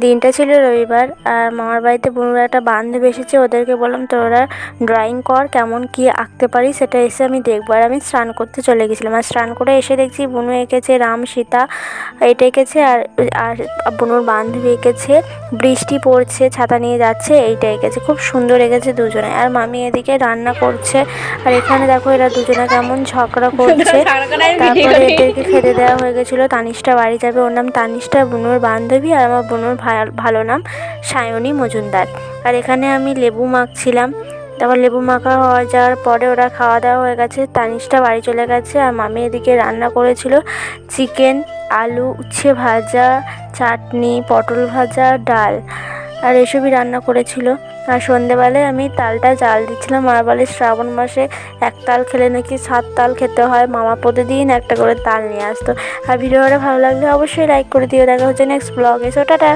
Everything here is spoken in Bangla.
দিনটা ছিল রবিবার, আর মামার বাড়িতে বুনুর একটা বান্ধবী এসেছে। ওদেরকে বললাম তোরা ড্রয়িং কর, কেমন কি আঁকতে পারি সেটা এসে আমি দেখবো। আর আমি স্নান করতে চলে গেছিলাম, আর স্নান করে এসে দেখছি বুনু এঁকেছে রাম সীতা, এটা এঁকেছে। আর আর বুনুর বান্ধবী এঁকেছে বৃষ্টি পড়ছে, ছাতা নিয়ে যাচ্ছে, এইটা এঁকেছে। খুব সুন্দর এঁকেছে দুজনে। আর মামি এদিকে রান্না করছে, আর এখানে দেখো এরা দুজনে কেমন ঝগড়া করছে। তারপরে এদেরকে খেতে দেওয়া হয়ে গেছিলো। তানিশটা বাড়ি যাবে, ওর নাম তানিশটা, বুনুর বান্ধবী। আর আমার বুনুর ভালো নাম সায়নী মজুমদার। আর এখানে আমি লেবু মাখছিলাম। তারপর লেবু মাখা হয়ে যাওয়ার পরে ওরা খাওয়া দাওয়া হয়ে গেছে, তানিশটা বাড়ি চলে গেছে। আর মামি এদিকে রান্না করেছিল চিকেন, আলু উচ্ছে ভাজা, চাটনি, পটল ভাজা, ডাল, আর এসবই রান্না করেছিল। আর সন্ধেবেলায় আমি তালটা জাল দিচ্ছিলাম। মামা বলে শ্রাবণ মাসে এক তাল খেলে নাকি 7 তাল খেতে হয়। মামা প্রতিদিন একটা করে তাল নিয়ে আসতো। আর ভিডিওটা ভালো লাগলে অবশ্যই লাইক করে দিও। দেখা হচ্ছে নেক্সট ব্লগে। So tata.